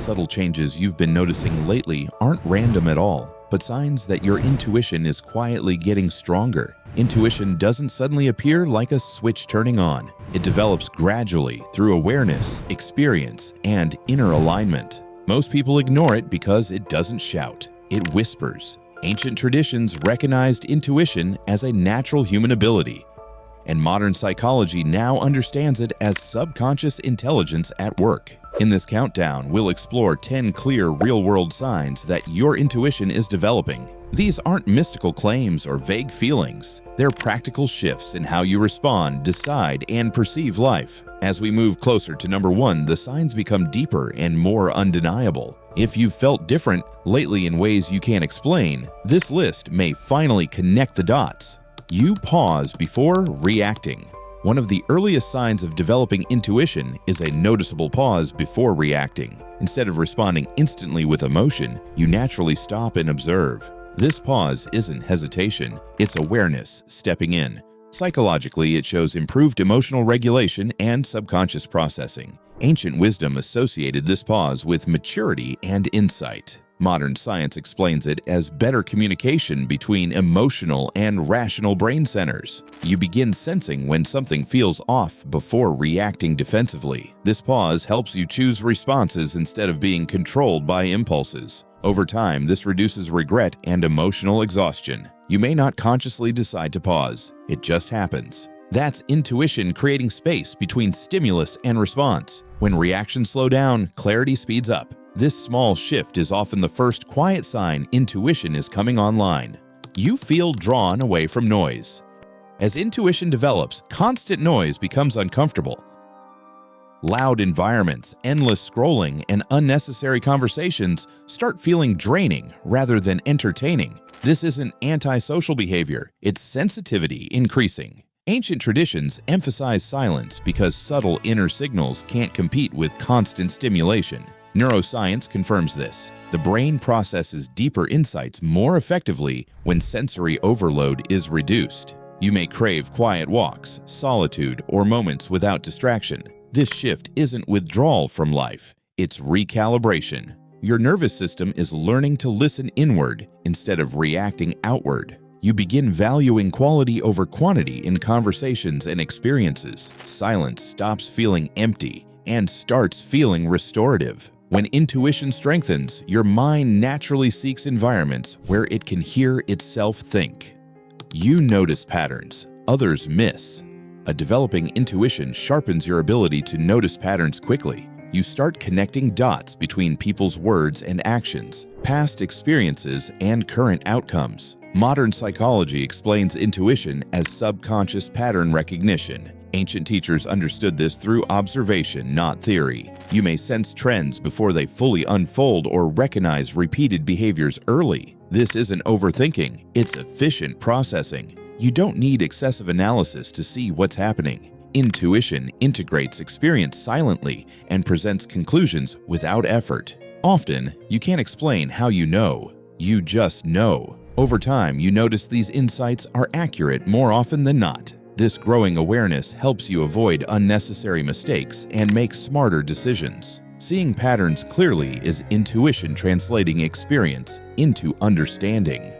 subtle changes you've been noticing lately aren't random at all, but signs that your intuition is quietly getting stronger. Intuition doesn't suddenly appear like a switch turning on. It develops gradually through awareness, experience, and inner alignment. Most people ignore it because it doesn't shout. It whispers. Ancient traditions recognized intuition as a natural human ability, and modern psychology now understands it as subconscious intelligence at work. In this countdown, we'll explore 10 clear real-world signs that your intuition is developing. These aren't mystical claims or vague feelings. They're practical shifts in how you respond, decide, and perceive life. As we move closer to number 1, the signs become deeper and more undeniable. If you've felt different lately in ways you can't explain, this list may finally connect the dots. You pause before reacting. One of the earliest signs of developing intuition is a noticeable pause before reacting. Instead of responding instantly with emotion, you naturally stop and observe. This pause isn't hesitation, it's awareness stepping in. Psychologically, it shows improved emotional regulation and subconscious processing. Ancient wisdom associated this pause with maturity and insight. Modern science explains it as better communication between emotional and rational brain centers. You begin sensing when something feels off before reacting defensively. This pause helps you choose responses instead of being controlled by impulses. Over time, this reduces regret and emotional exhaustion. You may not consciously decide to pause. It just happens. That's intuition creating space between stimulus and response. When reactions slow down, clarity speeds up. This small shift is often the first quiet sign intuition is coming online. You feel drawn away from noise. As intuition develops, constant noise becomes uncomfortable. Loud environments, endless scrolling, and unnecessary conversations start feeling draining rather than entertaining. This isn't antisocial behavior, it's sensitivity increasing. Ancient traditions emphasize silence because subtle inner signals can't compete with constant stimulation. Neuroscience confirms this. The brain processes deeper insights more effectively when sensory overload is reduced. You may crave quiet walks, solitude, or moments without distraction. This shift isn't withdrawal from life, it's recalibration. Your nervous system is learning to listen inward instead of reacting outward. You begin valuing quality over quantity in conversations and experiences. Silence stops feeling empty and starts feeling restorative. When intuition strengthens, your mind naturally seeks environments where it can hear itself think. You notice patterns others miss. A developing intuition sharpens your ability to notice patterns quickly. You start connecting dots between people's words and actions, past experiences, and current outcomes. Modern psychology explains intuition as subconscious pattern recognition. Ancient teachers understood this through observation, not theory. You may sense trends before they fully unfold or recognize repeated behaviors early. This isn't overthinking, it's efficient processing. You don't need excessive analysis to see what's happening. Intuition integrates experience silently and presents conclusions without effort. Often, you can't explain how you know. You just know. Over time, you notice these insights are accurate more often than not. This growing awareness helps you avoid unnecessary mistakes and make smarter decisions. Seeing patterns clearly is intuition translating experience into understanding.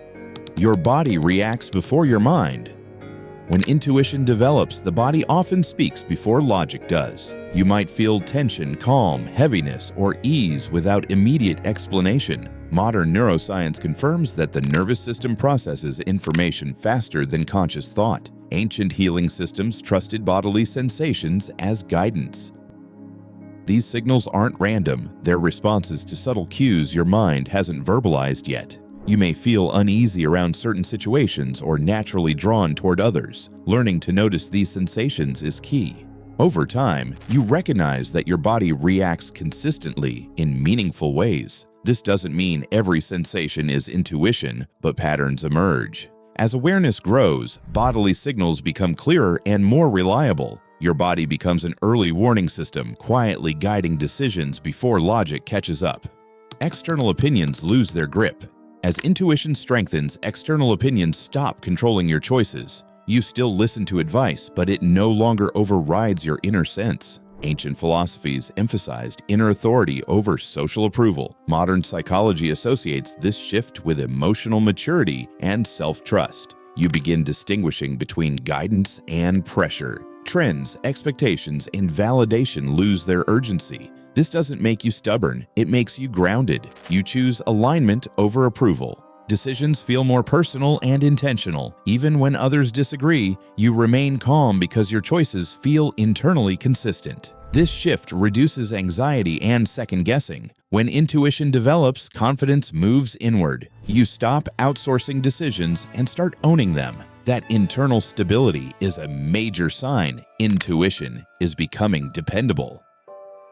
Your body reacts before your mind. When intuition develops, the body often speaks before logic does. You might feel tension, calm, heaviness, or ease without immediate explanation. Modern neuroscience confirms that the nervous system processes information faster than conscious thought. Ancient healing systems trusted bodily sensations as guidance. These signals aren't random, they're responses to subtle cues your mind hasn't verbalized yet. You may feel uneasy around certain situations or naturally drawn toward others. Learning to notice these sensations is key. Over time, you recognize that your body reacts consistently in meaningful ways. This doesn't mean every sensation is intuition, but patterns emerge. As awareness grows, bodily signals become clearer and more reliable. Your body becomes an early warning system, quietly guiding decisions before logic catches up. External opinions lose their grip. As intuition strengthens, external opinions stop controlling your choices. You still listen to advice, but it no longer overrides your inner sense. Ancient philosophies emphasized inner authority over social approval. Modern psychology associates this shift with emotional maturity and self-trust. You begin distinguishing between guidance and pressure. Trends, expectations, and validation lose their urgency. This doesn't make you stubborn, it makes you grounded. You choose alignment over approval. Decisions feel more personal and intentional. Even when others disagree, you remain calm because your choices feel internally consistent. This shift reduces anxiety and second-guessing. When intuition develops, confidence moves inward. You stop outsourcing decisions and start owning them. That internal stability is a major sign intuition is becoming dependable.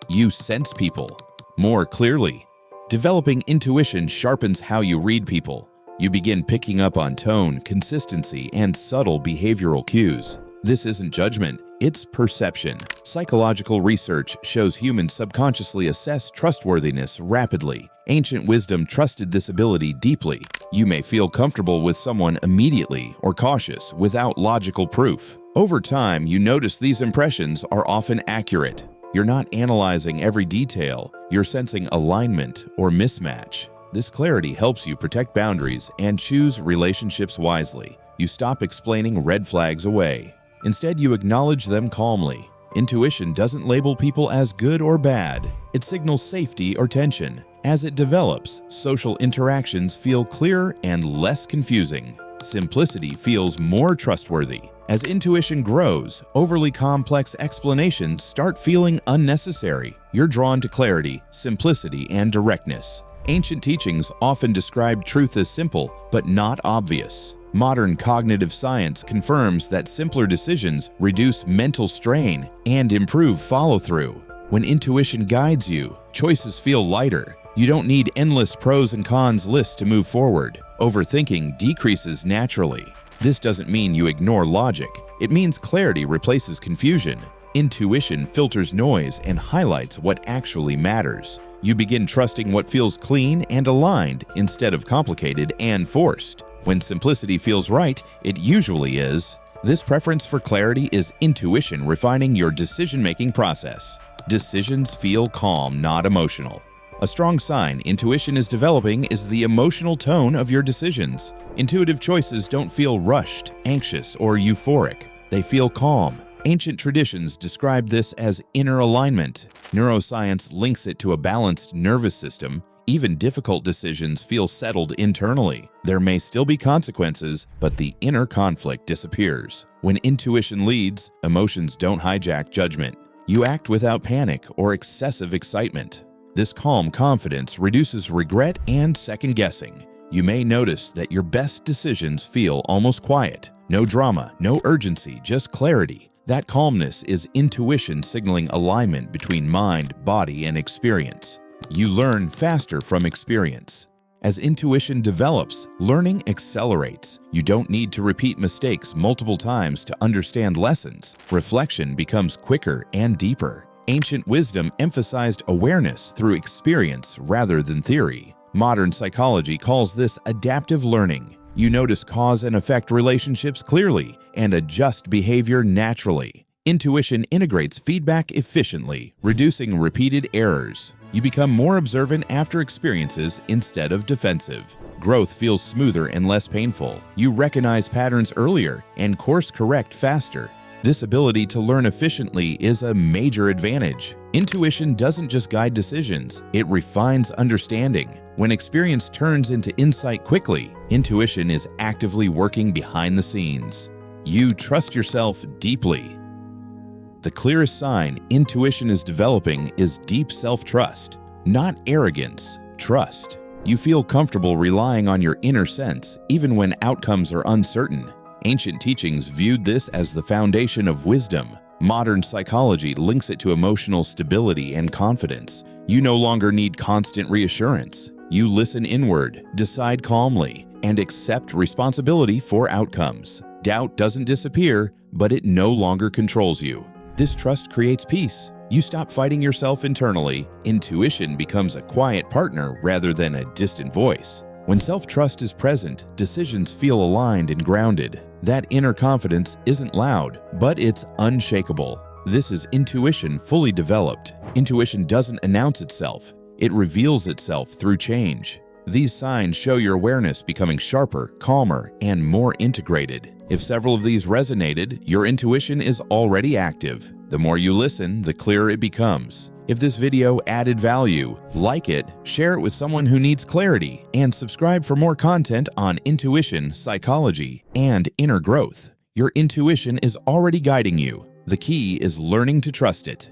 You sense people more clearly. Developing intuition sharpens how you read people. You begin picking up on tone, consistency, and subtle behavioral cues. This isn't judgment, it's perception. Psychological research shows humans subconsciously assess trustworthiness rapidly. Ancient wisdom trusted this ability deeply. You may feel comfortable with someone immediately or cautious without logical proof. Over time, you notice these impressions are often accurate. You're not analyzing every detail, you're sensing alignment or mismatch. This clarity helps you protect boundaries and choose relationships wisely. You stop explaining red flags away. Instead, you acknowledge them calmly. Intuition doesn't label people as good or bad. It signals safety or tension. As it develops, social interactions feel clearer and less confusing. Simplicity feels more trustworthy. As intuition grows, overly complex explanations start feeling unnecessary. You're drawn to clarity, simplicity, and directness. Ancient teachings often describe truth as simple, but not obvious. Modern cognitive science confirms that simpler decisions reduce mental strain and improve follow-through. When intuition guides you, choices feel lighter. You don't need endless pros and cons lists to move forward. Overthinking decreases naturally. This doesn't mean you ignore logic. It means clarity replaces confusion. Intuition filters noise and highlights what actually matters. You begin trusting what feels clean and aligned instead of complicated and forced. When simplicity feels right, it usually is. This preference for clarity is intuition refining your decision-making process. Decisions feel calm, not emotional. A strong sign intuition is developing is the emotional tone of your decisions. Intuitive choices don't feel rushed, anxious, or euphoric. They feel calm. Ancient traditions describe this as inner alignment. Neuroscience links it to a balanced nervous system. Even difficult decisions feel settled internally. There may still be consequences, but the inner conflict disappears. When intuition leads, emotions don't hijack judgment. You act without panic or excessive excitement. This calm confidence reduces regret and second-guessing. You may notice that your best decisions feel almost quiet. No drama, no urgency, just clarity. That calmness is intuition signaling alignment between mind, body, and experience. You learn faster from experience. As intuition develops, learning accelerates. You don't need to repeat mistakes multiple times to understand lessons. Reflection becomes quicker and deeper. Ancient wisdom emphasized awareness through experience rather than theory. Modern psychology calls this adaptive learning. You notice cause and effect relationships clearly and adjust behavior naturally. Intuition integrates feedback efficiently, reducing repeated errors. You become more observant after experiences instead of defensive. Growth feels smoother and less painful. You recognize patterns earlier and course correct faster. This ability to learn efficiently is a major advantage. Intuition doesn't just guide decisions, it refines understanding. When experience turns into insight quickly, intuition is actively working behind the scenes. You trust yourself deeply. The clearest sign intuition is developing is deep self-trust, not arrogance, trust. You feel comfortable relying on your inner sense, even when outcomes are uncertain. Ancient teachings viewed this as the foundation of wisdom. Modern psychology links it to emotional stability and confidence. You no longer need constant reassurance. You listen inward, decide calmly, and accept responsibility for outcomes. Doubt doesn't disappear, but it no longer controls you. This trust creates peace. You stop fighting yourself internally. Intuition becomes a quiet partner rather than a distant voice. When self-trust is present, decisions feel aligned and grounded. That inner confidence isn't loud, but it's unshakable. This is intuition fully developed. Intuition doesn't announce itself. It reveals itself through change. These signs show your awareness becoming sharper, calmer, and more integrated. If several of these resonated, your intuition is already active. The more you listen, the clearer it becomes. If this video added value, like it, share it with someone who needs clarity, and subscribe for more content on intuition, psychology, and inner growth. Your intuition is already guiding you. The key is learning to trust it.